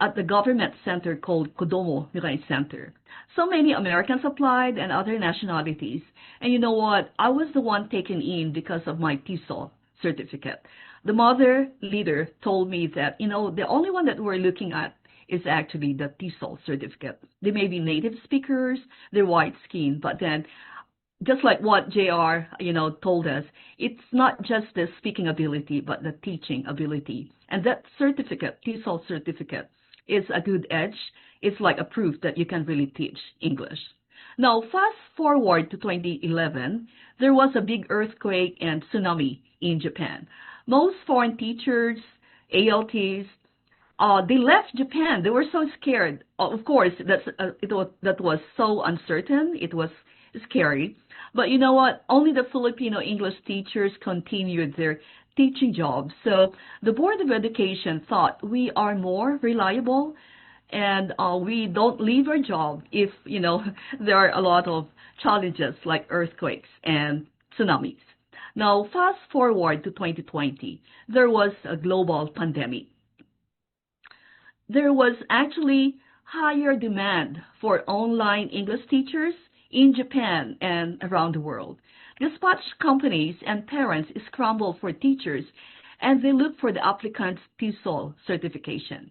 at the government center called Kodomo Mirai Center. So many Americans applied and other nationalities. And you know what? I was the one taken in because of my TESOL certificate. The mother leader told me that, the only one that we're looking at is actually the TESOL certificate. They may be native speakers, they're white skinned, but then just like what JR, told us, it's not just the speaking ability, but the teaching ability. And that certificate, TESOL certificate, is a good edge. It's like a proof that you can really teach English. Now, fast forward to 2011, there was a big earthquake and tsunami in Japan. Most foreign teachers, ALTs, they left Japan. They were so scared. Of course, that was so uncertain. It was scary. But you know what? Only the Filipino English teachers continued their teaching jobs. So the Board of Education thought we are more reliable and we don't leave our job if, there are a lot of challenges like earthquakes and tsunamis. Now, fast forward to 2020, there was a global pandemic. There was actually higher demand for online English teachers in Japan and around the world. Dispatch companies and parents scramble for teachers, and they look for the applicant's TESOL certification.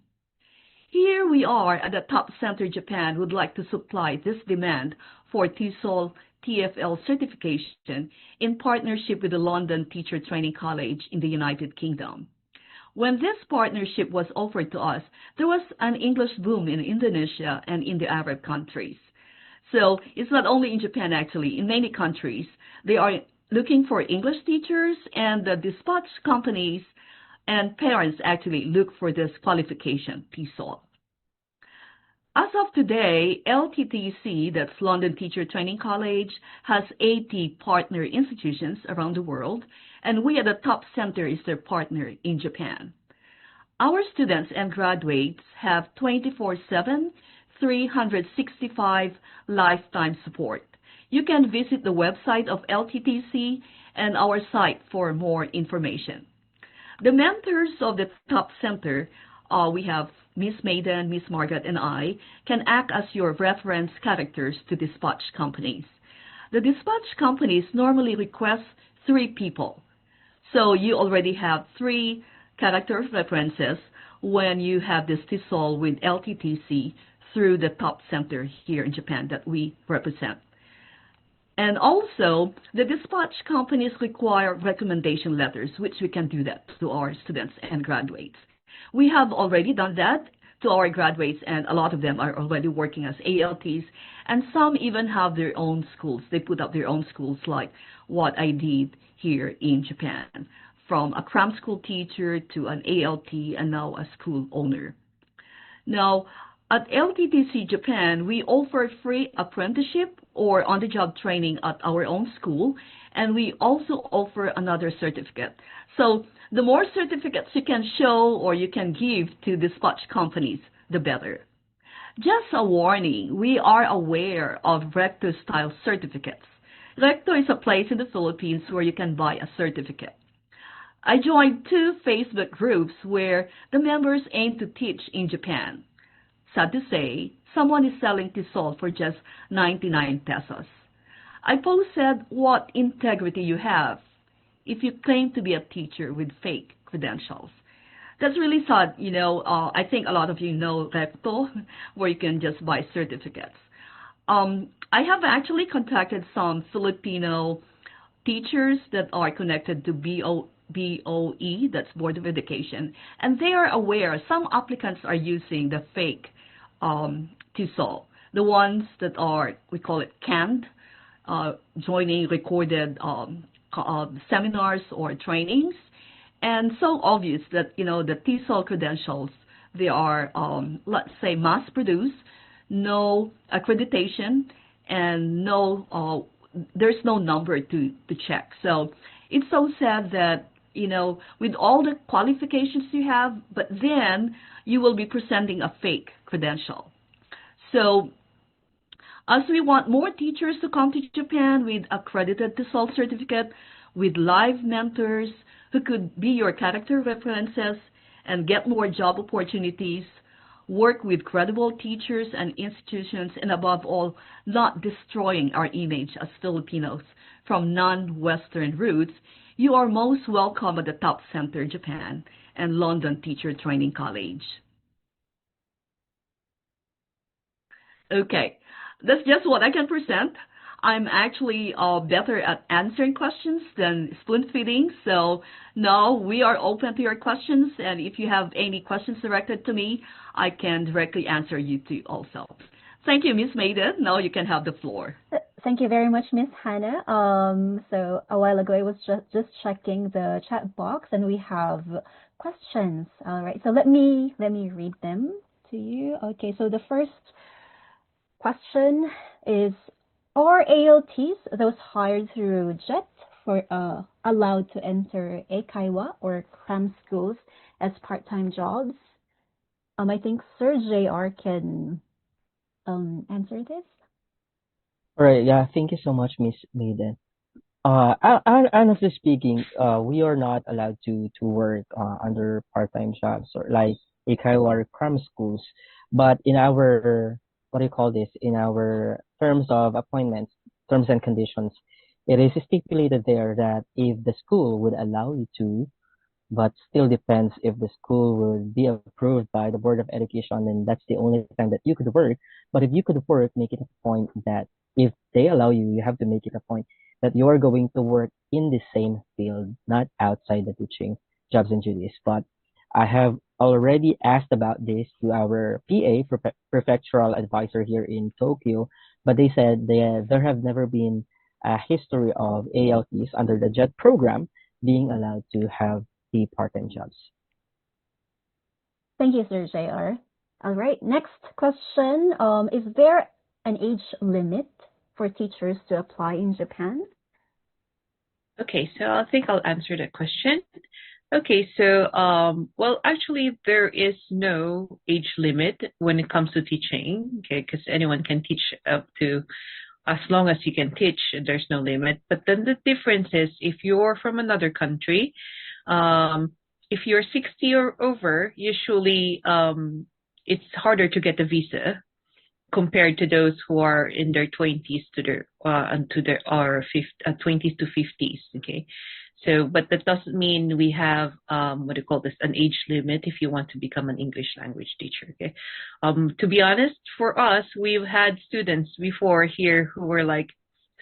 Here we are at the top center. Japan would like to supply this demand for TESOL TEFL certification in partnership with the London Teacher Training College in the United Kingdom. When this partnership was offered to us, there was an English boom in Indonesia and in the Arab countries. So it's not only in Japan, actually. In many countries, they are looking for English teachers, and the dispatch companies and parents actually look for this qualification, TESOL. As of today, LTTC, that's London Teacher Training College, has 80 partner institutions around the world, and we at the top center is their partner in Japan. Our students and graduates have 24/7, 365 lifetime support. You can visit the website of LTTC and our site for more information. The mentors of the top center, we have Miss Maiden, Miss Margaret, and I, can act as your reference characters to dispatch companies. The dispatch companies normally request 3 people. So you already have 3 character references when you have this TESOL with LTTC through the top center here in Japan that we represent. And also, the dispatch companies require recommendation letters, which we can do that to our students and graduates. We have already done that to our graduates, and a lot of them are already working as ALTs, and some even have their own schools. They put up their own schools, like what I did here in Japan, from a cram school teacher to an ALT and now a school owner. Now, at LTTC Japan, we offer free apprenticeship or on-the-job training at our own school, and we also offer another certificate. So the more certificates you can show or you can give to dispatch companies, the better. Just a warning, we are aware of Recto-style certificates. Recto is a place in the Philippines where you can buy a certificate. I joined 2 Facebook groups where the members aim to teach in Japan. Sad to say, someone is selling TESOL for just 99 pesos. I posted what integrity you have if you claim to be a teacher with fake credentials. That's really sad. I think a lot of you know Recto, where you can just buy certificates. I have actually contacted some Filipino teachers that are connected to BOE, that's Board of Education, and they are aware some applicants are using the fake TESOL, the ones that are, we call it canned, joining recorded seminars or trainings, and so obvious that, the TESOL credentials, they are, let's say, mass-produced, no accreditation, and there's no number to check. So it's so sad that, with all the qualifications you have, but then you will be presenting a fake credential. So as we want more teachers to come to Japan with accredited TESOL certificate, with live mentors who could be your character references and get more job opportunities, work with credible teachers and institutions, and above all, not destroying our image as Filipinos from non-Western roots, you are most welcome at the Top Center Japan and London Teacher Training College. Okay, that's just what I can present. I'm actually better at answering questions than spoon feeding. So now we are open to your questions. And if you have any questions directed to me, I can directly answer you too also. Thank you, Ms. Maiden. Now you can have the floor. Thank you very much, Miss Hannah. So a while ago, I was just checking the chat box, and we have questions. All right, so let me read them to you. Okay, so the first question is, are ALTs, those hired through JET, allowed to enter eikaiwa or cram schools as part-time jobs? I think Sir JR can answer this. All right, yeah, thank you so much, Miss Maiden. Honestly speaking, we are not allowed to work under part-time jobs or like eikaiwa or cram schools. But in our, what do you call this? In our terms of appointments, terms and conditions, it is stipulated there that if the school would allow you to, but still depends if the school would be approved by the Board of Education, and that's the only time that you could work. But if you could work, make it a point that if they allow you, you have to make it a point that you are going to work in the same field, not outside the teaching jobs and duties. But I have already asked about this to our PA, prefectural advisor here in Tokyo, but they said there have never been a history of ALTs under the JET program being allowed to have the part-time jobs. Thank you, Sir JR. All right, next question. Is there an age limit for teachers to apply in Japan? Okay, so I think I'll answer that question. Okay, so, well, actually, there is no age limit when it comes to teaching, okay, because anyone can teach up to as long as you can teach, there's no limit. But then the difference is if you're from another country, if you're 60 or over, usually it's harder to get a visa compared to those who are in their 20s to their 20s to 50s. Okay, so but that doesn't mean we have what do you call this, an age limit if you want to become an English language teacher. Okay, to be honest, for us, we've had students before here who were like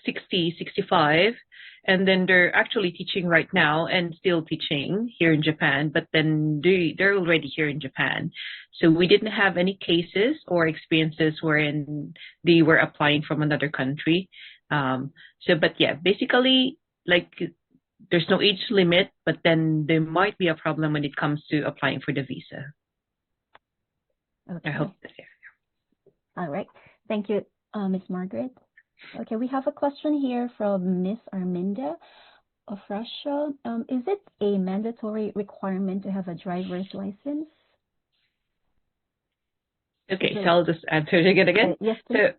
60, 65, and then they're actually teaching right now and still teaching here in Japan, but then they're already here in Japan. So we didn't have any cases or experiences wherein they were applying from another country. But yeah, basically, like, there's no age limit, but then there might be a problem when it comes to applying for the visa. Okay. I hope that's there. All right. Thank you, Ms. Margaret. Okay, we have a question here from Miss Arminda of Russia. Is it a mandatory requirement to have a driver's license? Okay, so I'll just answer it again. Yes, please. So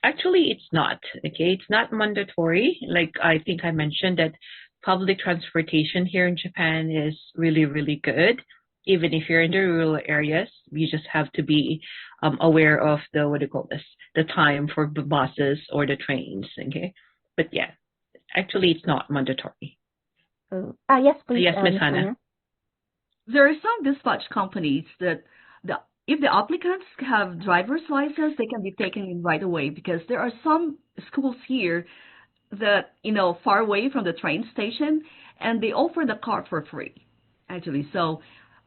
actually, it's not. Okay, it's not mandatory. Like I think I mentioned that public transportation here in Japan is really, really good. Even if you're in the rural areas, you just have to be aware of the, what do you call this, the time for the buses or the trains, okay? But yeah, actually it's not mandatory. Yes, please. Yes, Ms. Hannah. There are some dispatch companies that if the applicants have driver's license, they can be taken in right away, because there are some schools here that, far away from the train station, and they offer the car for free, actually. So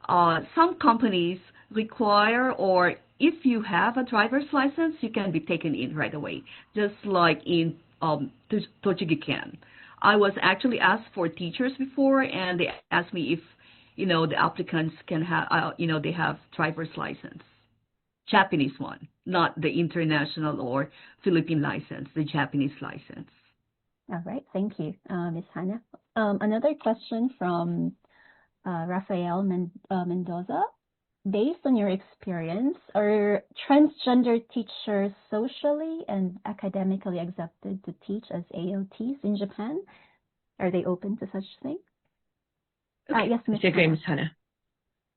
some companies require, or if you have a driver's license, you can be taken in right away, just like in Tochigi-ken. I was actually asked for teachers before, and they asked me if, the applicants can have, they have driver's license. Japanese one, not the international or Philippine license, the Japanese license. All right, thank you, Ms. Hannah. Another question from Rafael Mendoza. Based on your experience, are transgender teachers socially and academically accepted to teach as ALTs in Japan? Are they open to such thing? Okay. Yes, Ms. Hannah.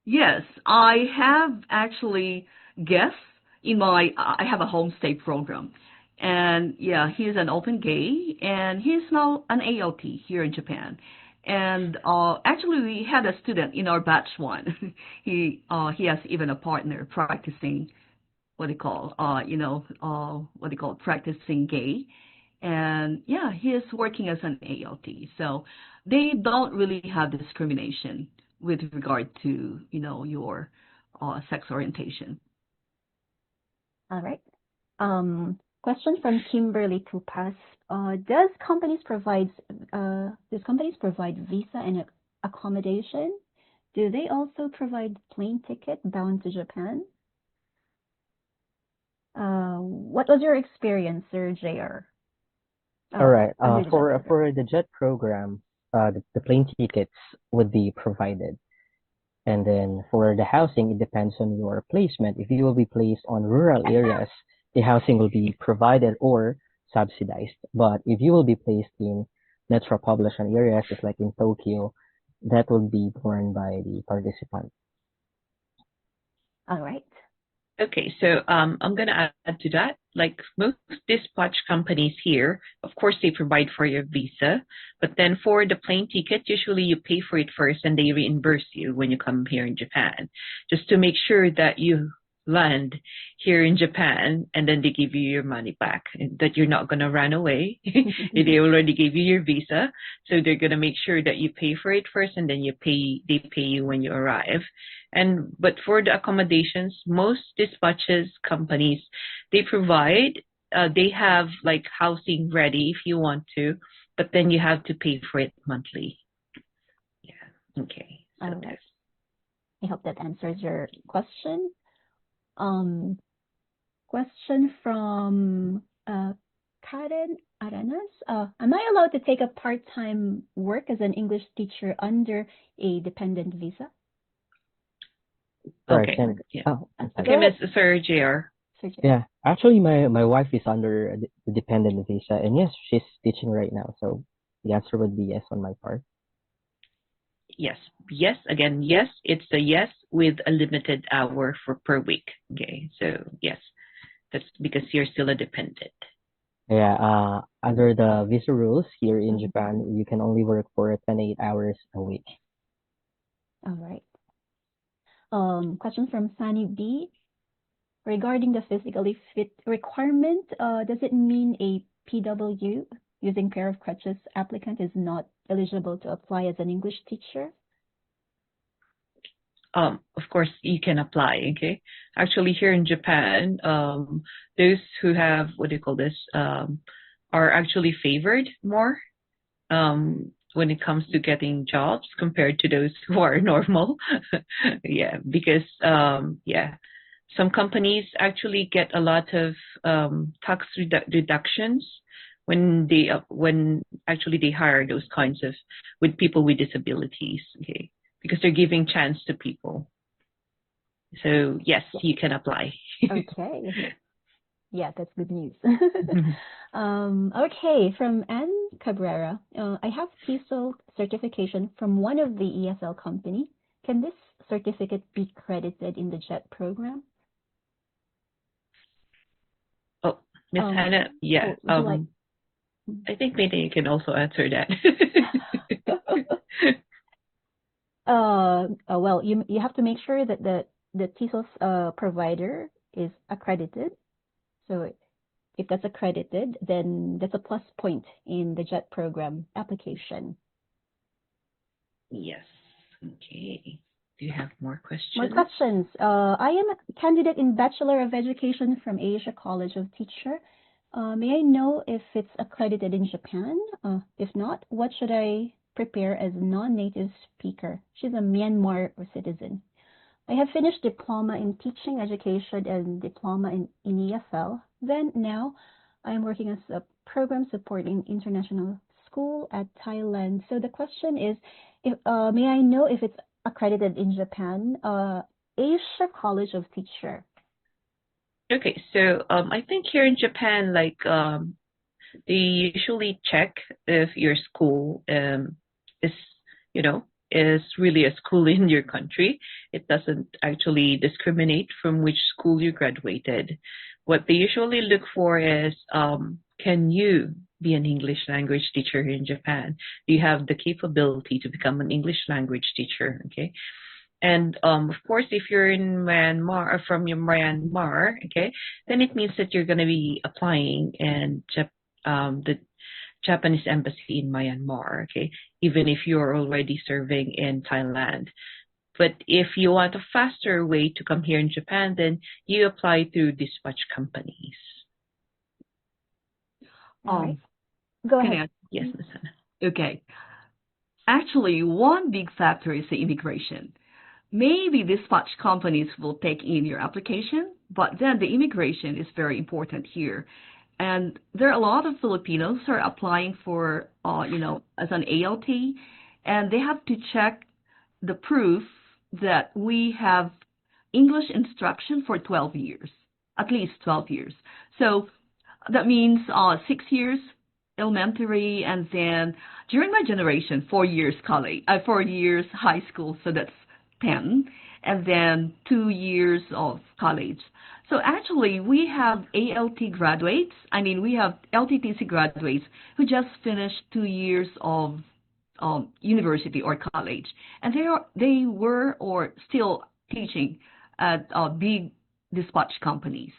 Yes, I have actually guest in I have a homestay program. And yeah, he's an open gay, and he's now an ALT here in Japan. And actually, we had a student in our batch one. He has even a partner practicing what they call what they call practicing gay, and yeah, he is working as an ALT. So they don't really have discrimination with regard to your sex orientation. All right. Question from Kimberly Tupas. Does companies provide visa and accommodation? Do they also provide plane ticket bound to Japan? What was your experience, Sir JR? All right. Under the JET program? For the JET program, the plane tickets would be provided. And then for the housing, it depends on your placement. If you will be placed on rural areas, the housing will be provided or subsidized. But if you will be placed in metropolitan areas, just like in Tokyo, that will be borne by the participant. All right. Okay, so I'm going to add to that. Like most dispatch companies here, of course, they provide for your visa, but then for the plane ticket, usually you pay for it first and they reimburse you when you come here in Japan, just to make sure that you land here in Japan and then they give you your money back, and that you're not going to run away. They already gave you your visa, so they're going to make sure that you pay for it first and then they pay you when you arrive. But for the accommodations, most dispatches companies, they provide, they have like housing ready if you want to, but then you have to pay for it monthly. Yeah. Okay. So right. I hope that answers your question. Question from Karen Aranas. Am I allowed to take a part-time work as an English teacher under a dependent visa? Right. Okay. Yeah. Oh, Okay, Ms. Sir JR. Yeah, actually, my wife is under the dependent visa, and yes, she's teaching right now. So the answer would be yes on my part. Yes. Yes. Again, yes. It's a yes with a limited hour per week. Okay. So yes, that's because you're still a dependent. Yeah. Under the visa rules here in Japan, you can only work for 28 hours a week. All right. Question from Sunny B. Regarding the physically fit requirement, does it mean a PW using pair of crutches applicant is not eligible to apply as an English teacher? Of course, you can apply. Okay. Actually, here in Japan, those who have are actually favored more when it comes to getting jobs compared to those who are normal. Yeah, because some companies actually get a lot of tax deductions when they actually they hire those kinds of with people with disabilities. Okay, because they're giving chance to people. So yes, you can apply. Okay. Yeah, that's good news. Okay, from Anne Cabrera. I have TESOL certification from one of the ESL company. Can this certificate be credited in the JET program? Oh, Miss Hannah, yeah. I think maybe you can also answer that. Well, you have to make sure that the TESOL provider is accredited. So if that's accredited, then that's a plus point in the JET program application. Yes. Okay. Do you have more questions? More questions. I am a candidate in Bachelor of Education from Asia College of Teacher. May I know if it's accredited in Japan? If not, what should I prepare as a non-native speaker? She's a Myanmar citizen. I have finished diploma in teaching education and diploma in EFL. Then now I am working as a program supporting international school at Thailand. So the question is, may I know if it's accredited in Japan? Asia College of Teacher. Okay, so I think here in Japan, like they usually check if your school is is really a school in your country. It doesn't actually discriminate from which school you graduated. What they usually look for is, can you be an English language teacher in Japan? Do you have the capability to become an English language teacher? Okay. And of course, if you're in Myanmar or from your Myanmar, okay, then it means that you're going to be applying in the Japanese embassy in Myanmar, okay, even if you're already serving in Thailand. But if you want a faster way to come here in Japan, then you apply through dispatch companies. All right. Go Can I ahead. ask- Yes, Ms. Hannah. Okay. Actually, one big factor is the immigration. Maybe dispatch companies will take in your application, but then the immigration is very important here. And there are a lot of Filipinos who are applying for, as an ALT, and they have to check the proof that we have English instruction for 12 years, at least 12 years. So that means 6 years elementary, and then during my generation, 4 years college, 4 years high school, so that's 10, and then 2 years of college. So actually, we have ALT graduates. I mean, we have LTTC graduates who just finished 2 years of university or college, and they were or still teaching at big dispatch companies.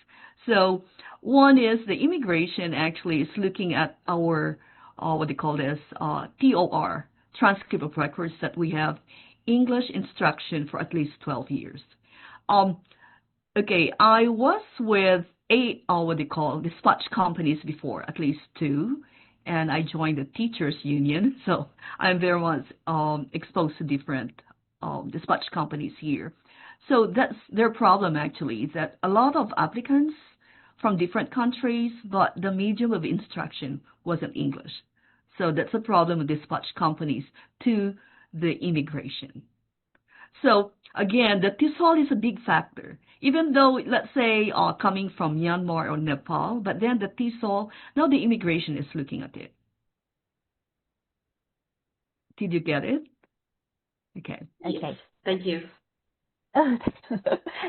So one is the immigration actually is looking at our what they call this TOR, transcript of records, that we have English instruction for at least 12 years. Okay, I was with what they call dispatch companies before, at least two, and I joined the teachers union, so I'm very much exposed to different dispatch companies here. So that's their problem actually, that a lot of applicants from different countries, but the medium of instruction wasn't English. So that's a problem with dispatch companies to the immigration. So again, the TESOL is a big factor. Even though, let's say, coming from Myanmar or Nepal, but then the TESOL, now the immigration is looking at it. Did you get it? Okay. Okay. Yes. Thank you. Oh,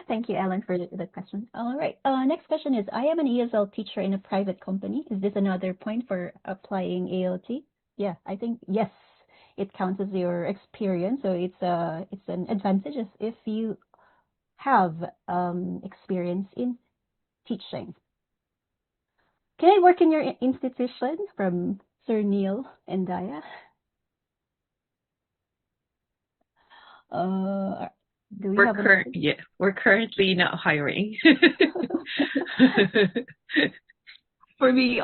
thank you, Ellen, for the question. All right. Next question is, I am an ESL teacher in a private company. Is this another point for applying ALT? Yeah, I think yes. It counts as your experience, so it's an advantage if you have experience in teaching. Can I work in your institution? From Sir Neil and Daya. Do we have an We're currently not hiring. For me,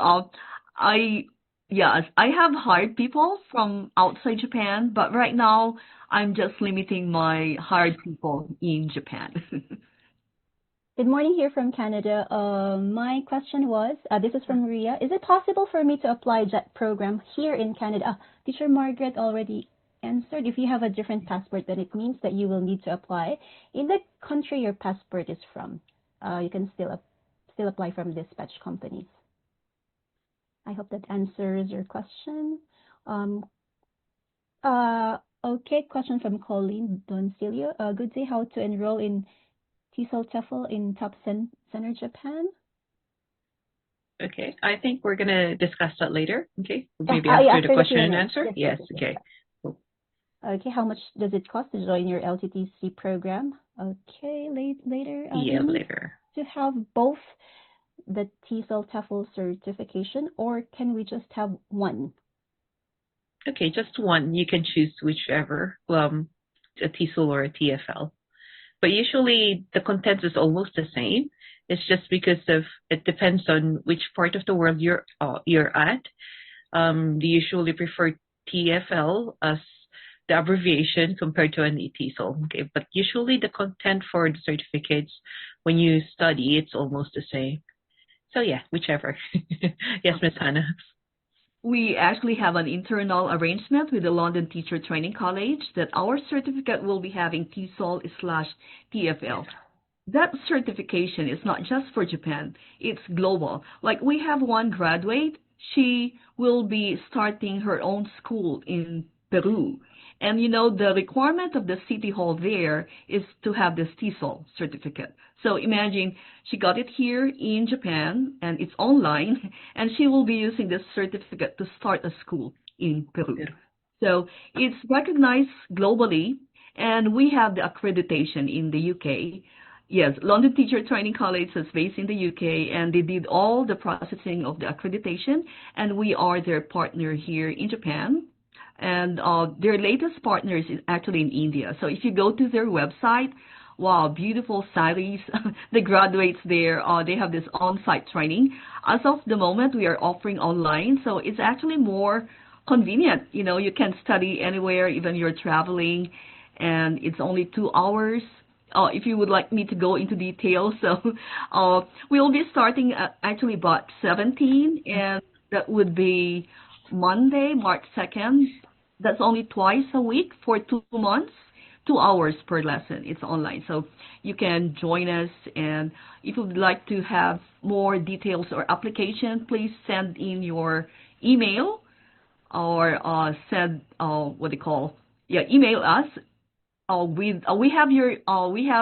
yes, I have hired people from outside Japan, but right now I'm just limiting my hired people in Japan. Good morning here from Canada. My question was, this is from Ria. Is it possible for me to apply JET program here in Canada? Teacher Margaret already answered. If you have a different passport, then it means that you will need to apply in the country your passport is from. You can still apply from dispatch companies. I hope that answers your question. Okay, question from Colleen Doncilio. Good day, how to enroll in TESOL TEFL in Top Center Japan? Okay, I think we're going to discuss that later. Okay, maybe after after the the question and Q&A. answer. Yes, okay. Okay, how much does it cost to join your LTTC program? Okay, later. Yeah, later. To have both the TESOL TEFL certification, or can we just have one? Okay, just one. You can choose whichever, a TESOL or a TFL. But usually the content is almost the same. It's just because it depends on which part of the world you're at. They usually prefer TFL as the abbreviation compared to an TESOL. Okay, but usually the content for the certificates, when you study, it's almost the same. So yeah, whichever. Yes, Ms. Hannah. We actually have an internal arrangement with the London Teacher Training College that our certificate will be having TESOL/TFL. That certification is not just for Japan, it's global. Like we have one graduate, she will be starting her own school in Peru. And you know, the requirement of the city hall there is to have this TESOL certificate. So imagine she got it here in Japan and it's online, and she will be using this certificate to start a school in Peru. So it's recognized globally, and we have the accreditation in the UK. Yes, London Teacher Training College is based in the UK, and they did all the processing of the accreditation, and we are their partner here in Japan. And their latest partner is actually in India. So if you go to their website, wow, beautiful saris. The graduates there, they have this on-site training. As of the moment, we are offering online, so it's actually more convenient. You know, you can study anywhere, even you're traveling, and it's only 2 hours. If you would like me to go into detail, so we'll be starting at actually about 17, and that would be Monday, March 2nd. That's only twice a week for 2 months, 2 hours per lesson. It's online, so you can join us. And if you would like to have more details or application, please send in your email or send email us. We have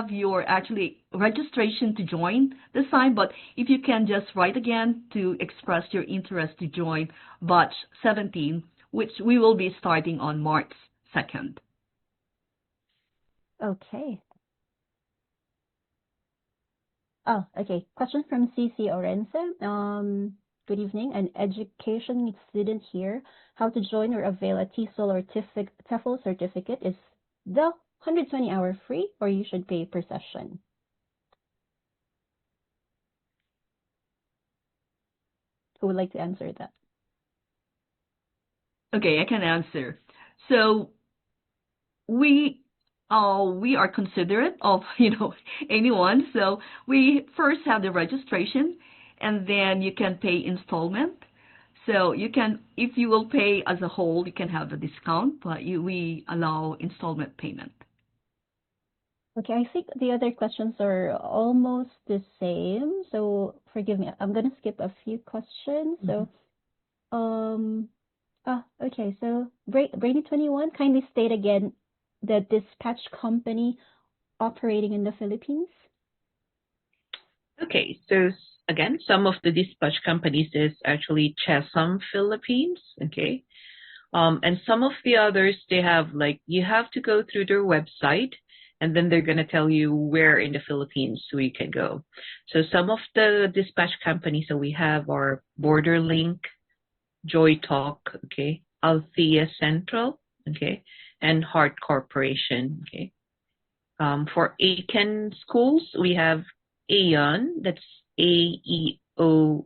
your actually registration to join this time, but if you can just write again to express your interest to join batch 17, which we will be starting on March 2nd. Okay. Oh, okay. Question from CC Orense. Good evening. An education student here. How to join or avail a TESOL or TEFL certificate? Is the 120-hour free, or you should pay per session? Who would like to answer that? Okay, I can answer. So we are considerate of anyone. So we first have the registration, and then you can pay installment. So you can, if you will pay as a whole, you can have a discount, but we allow installment payment. Okay, I think the other questions are almost the same. So forgive me, I'm gonna skip a few questions. So, okay. So Brainy21, kindly state again the dispatch company operating in the Philippines. Okay, so again, some of the dispatch companies is actually Chesum Philippines. Okay, and some of the others, they have you have to go through their website, and then they're going to tell you where in the Philippines we can go. So some of the dispatch companies that we have are Borderlink, Joy Talk, okay, Althea Central, okay, and Heart Corporation, okay. For Aiken schools, we have Aeon, that's AEON,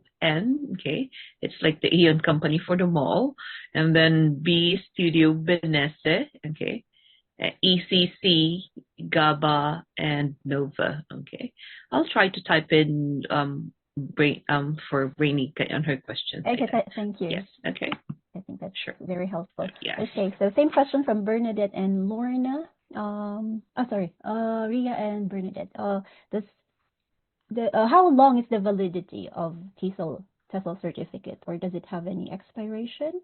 okay. It's like the Aeon company for the mall. And then B Studio Benesse, okay. ECC, GABA, and Nova, okay. I'll try to type in for Rainy on her question. Okay, thank you. Yes, okay. I think that's sure. Very helpful. Yes. Okay, so same question from Bernadette and Lorna. Ria and Bernadette. How long is the validity of TESOL certificate, or does it have any expiration?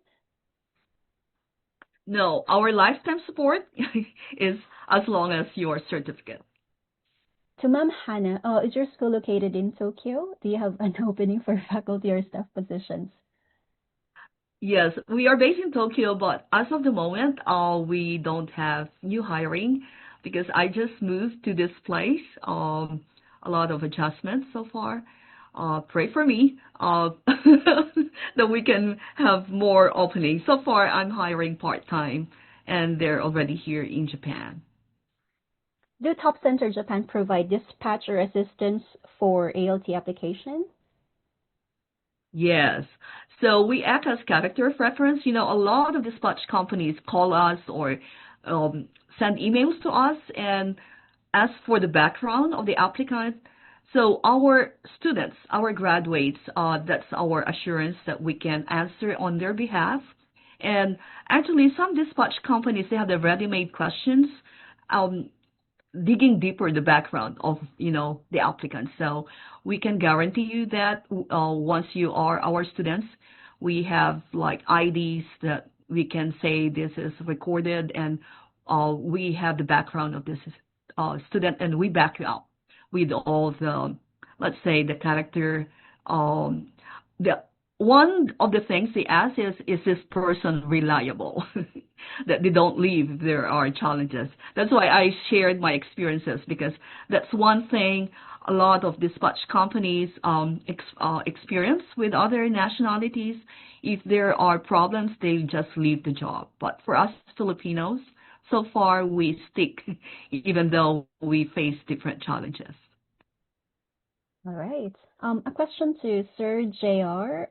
No, our lifetime support is as long as your certificate. To Ma'am Hannah, is your school located in Tokyo? Do you have an opening for faculty or staff positions? Yes, we are based in Tokyo, but as of the moment, we don't have new hiring because I just moved to this place. A lot of adjustments so far. Pray for me that we can have more openings. So far, I'm hiring part-time, and they're already here in Japan. Do Top Center Japan provide dispatch or assistance for ALT application? Yes. So we act as character of reference. You know, a lot of dispatch companies call us or send emails to us and ask for the background of the applicant. So our students, our graduates, that's our assurance that we can answer on their behalf. And actually, some dispatch companies, they have the ready-made questions, digging deeper the background of, the applicant. So we can guarantee you that once you are our students, we have like IDs that we can say this is recorded and we have the background of this student, and we back you up with all the, let's say, the character. The one of the things they ask is this person reliable? That they don't leave if there are challenges. That's why I shared my experiences, because that's one thing a lot of dispatch companies experience with other nationalities. If there are problems, they just leave the job. But for us Filipinos, so far we stick, even though we face different challenges. All right. A question to Sir JR.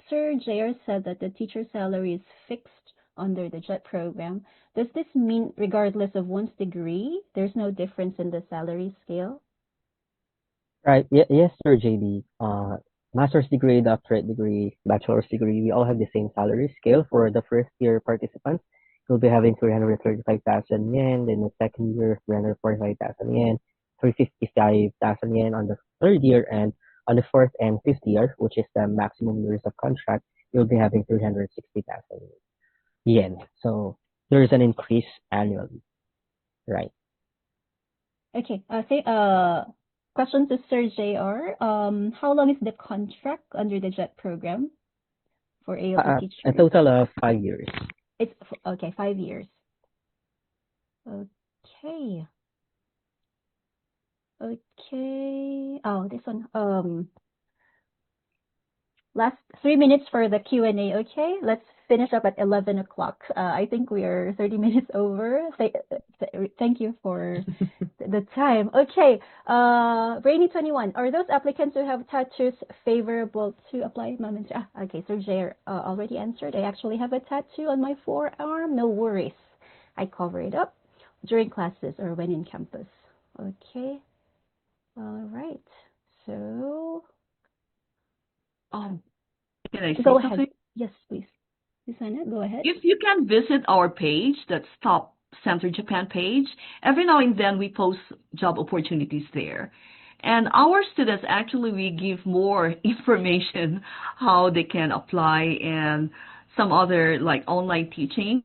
Sir JR said that the teacher salary is fixed under the JET program. Does this mean regardless of one's degree, there's no difference in the salary scale? Right. Yes, sir, JD. Master's degree, doctorate degree, bachelor's degree, we all have the same salary scale. For the first year participants, you'll be having 335,000 yen. Then the second year, 345,000 yen, 355,000 yen on the third year, and on the fourth and fifth year, which is the maximum years of contract, you'll be having 360,000 yen. So there is an increase annually, right? Okay. Question to Sir JR. How long is the contract under the JET program for ALT teachers? A total of 5 years. It's okay, 5 years. Okay. Okay. Oh, this one. Last 3 minutes for the Q&A. Okay, let's finish up at 11 o'clock. I think we are 30 minutes over. Thank you for the time. Okay, Rainy21, are those applicants who have tattoos favorable to apply? Okay, so Jay already answered. I actually have a tattoo on my forearm. No worries. I cover it up during classes or when in campus. Okay. All right. So, Can I say go something? ahead. Yes, please. Susanna, go ahead. If you can visit our page, that's Top Center Japan page, every now and then we post job opportunities there. And our students, actually, we give more information how they can apply and some other like online teaching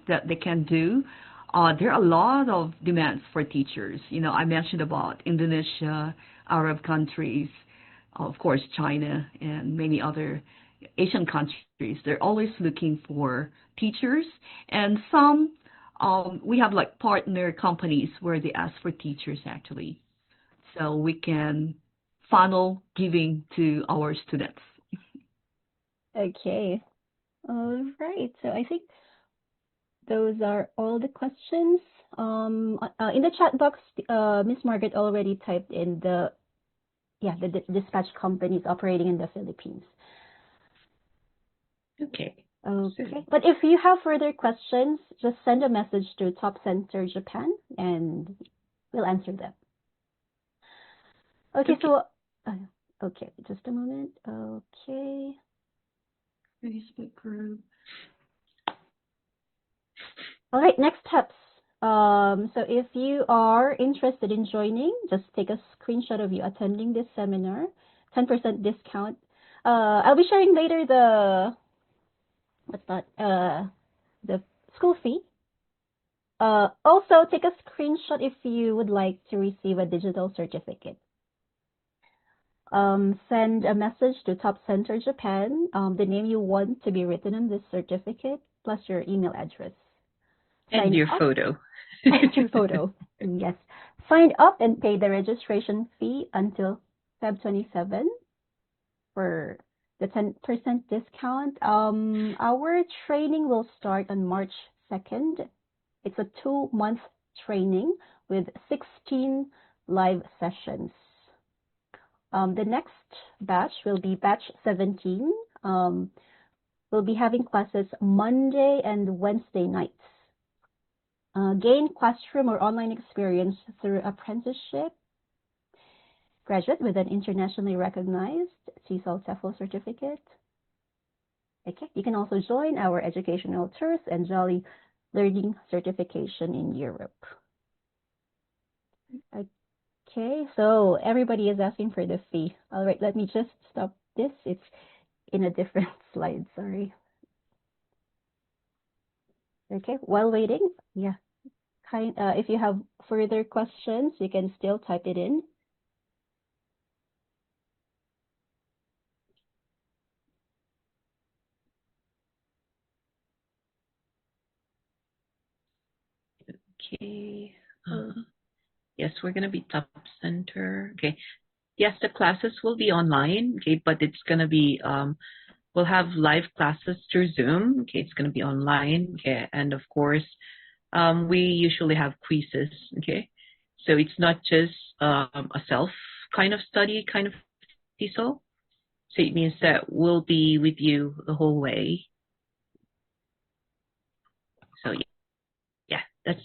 that they can do. There are a lot of demands for teachers. I mentioned about Indonesia, Arab countries, of course, China, and many other Asian countries. They're always looking for teachers, and some we have like partner companies where they ask for teachers actually, so we can funnel giving to our students. Okay. All right. So I think those are all the questions. In the chat box, Miss Margaret already typed in the dispatch companies operating in the Philippines. Okay. Okay. But if you have further questions, just send a message to Top Center Japan and we'll answer them. Okay. So, okay, just a moment. Okay. Facebook group. All right, next steps. So if you are interested in joining, just take a screenshot of you attending this seminar, 10% discount. I'll be sharing later the school fee. Also, take a screenshot if you would like to receive a digital certificate. Send a message to Top Center Japan, the name you want to be written on this certificate, plus your email address. And your photo. Your photo, yes. Sign up and pay the registration fee until Feb 27 for the 10% discount. Our training will start on March 2nd. It's a 2-month training with 16 live sessions. The next batch will be batch 17. We'll be having classes Monday and Wednesday nights. Gain classroom or online experience through apprenticeship. Graduate with an internationally recognized TESOL TEFL certificate. Okay, you can also join our educational tours and Jolly Learning certification in Europe. Okay, so everybody is asking for the fee. All right, let me just stop this. It's in a different slide, sorry. Okay, while waiting, yeah, if you have further questions, you can still type it in. Okay. Yes, we're going to be top center. Okay. Yes, the classes will be online. Okay, but it's going to be we'll have live classes through Zoom. Okay, it's going to be online. Okay, and of course, we usually have quizzes. Okay, so it's not just a self kind of study kind of TESOL. So it means that we'll be with you the whole way. So yeah, that's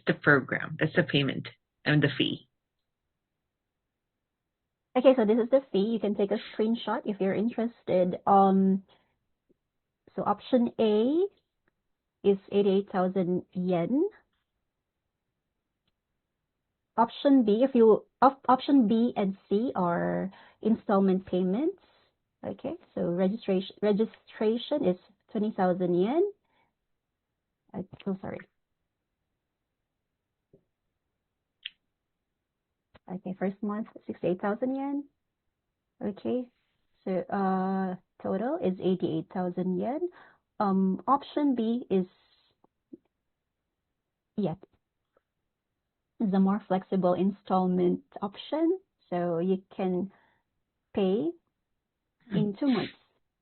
the program. That's the payment and the fee. Okay, so this is the fee. You can take a screenshot if you're interested. So option A is 88,000 yen. Option B, option B and C are installment payments. Okay, so registration is 20,000 yen. Oh, sorry. Okay, first month 68,000 yen. Okay, so total is 88,000 yen. Option B is the more flexible installment option. So you can pay in 2 months,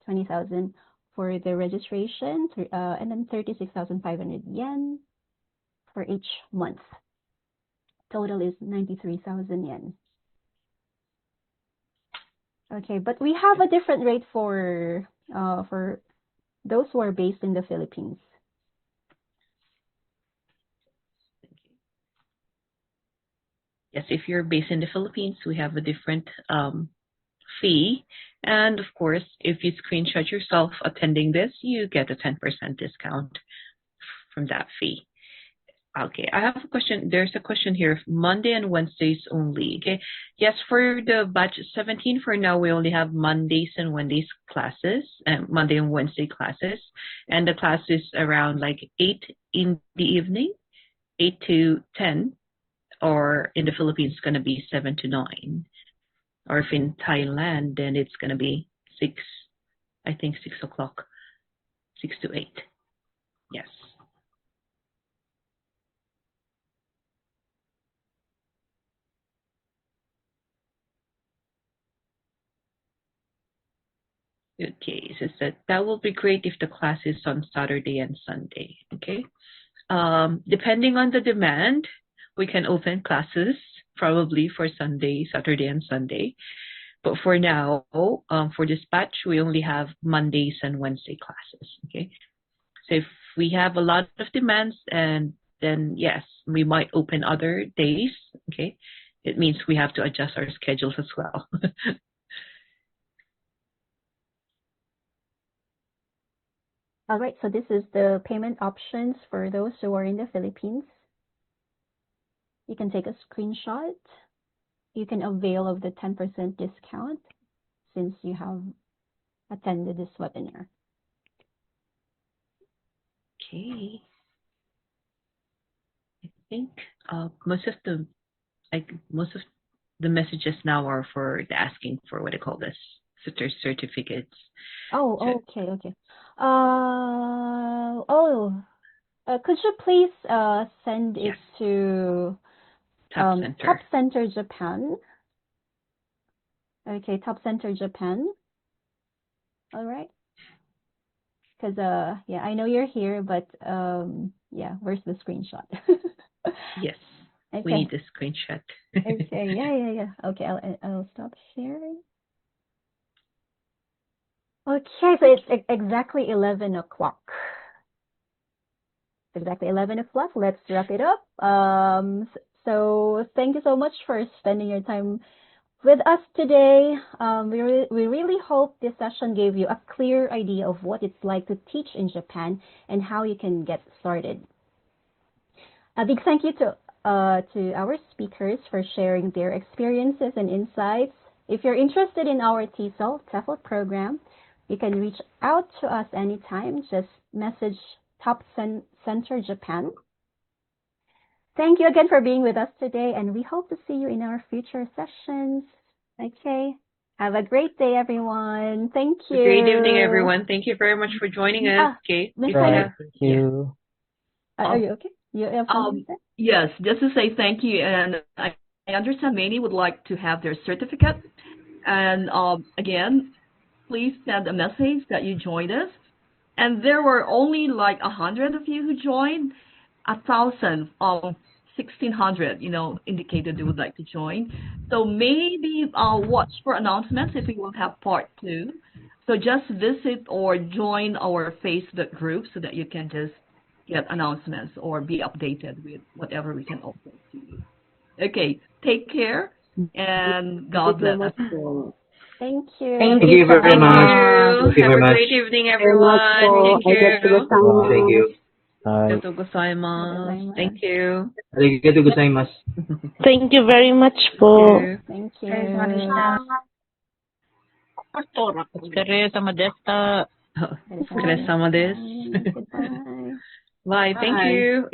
20,000 for the registration, and then 36,500 yen for each month. Total is 93,000 yen. Okay, but we have a different rate for those who are based in the Philippines. Yes, if you're based in the Philippines, we have a different fee. And of course, if you screenshot yourself attending this, you get a 10% discount from that fee. Okay, I have a question. There's a question here. Monday and Wednesdays only. Okay. Yes, for the batch 17 for now, we only have Mondays and Wednesdays classes, Monday and Wednesday classes. And the class is around like 8 in the evening, 8 to 10, or in the Philippines, it's going to be 7 to 9. Or if in Thailand, then it's going to be 6, I think 6 o'clock, 6 to 8. Yes. Okay, so that will be great if the class is on Saturday and Sunday. Okay. Depending on the demand, we can open classes probably for Sunday, Saturday, and Sunday. But for now, for this batch, we only have Mondays and Wednesday classes. Okay. So if we have a lot of demands, and then yes, we might open other days. Okay. It means we have to adjust our schedules as well. All right, so this is the payment options for those who are in the Philippines. You can take a screenshot. You can avail of the 10% discount since you have attended this webinar. Okay. I think most of the messages now are for the asking for what I call this certificates. Oh, okay. Could you please send it Yes. to Top Center. Top Center Japan? Okay, Top Center Japan. All right. Because yeah, I know you're here, but yeah, where's the screenshot? Yes. Okay. We need the screenshot. Okay. Yeah. Okay, I'll stop sharing. Okay, so it's exactly 11 o'clock. Exactly 11 o'clock. Let's wrap it up. So thank you so much for spending your time with us today. We really hope this session gave you a clear idea of what it's like to teach in Japan and how you can get started. A big thank you to our speakers for sharing their experiences and insights. If you're interested in our TESOL TEFL program, you can reach out to us anytime. Just message Top Center, Japan. Thank you again for being with us today, and we hope to see you in our future sessions. Okay. Have a great day, everyone. Thank you. Great evening, everyone. Thank you very much for joining us. Okay. Miss Right. Hannah, Thank you. are you okay? You have something to say? Yes, just to say thank you, and I understand many would like to have their certificate. And again, please send a message that you joined us. And there were only like 100 of you who joined. 1,000, 1,600, indicated they would like to join. So maybe watch for announcements if we will have part 2. So just visit or join our Facebook group so that you can just get announcements or be updated with whatever we can upload to you. Okay, take care and God bless. Thank you. Thank you very much. Thank you Have very a much. great evening, Very much everyone. po. Thank you. Thank you. Arigatou gozaimasu. Thank you. Arigatou gozaimasu. Thank you very much po. Thank you. お疲れ様でした。お疲れ様です。 Goodbye. Bye. Thank you.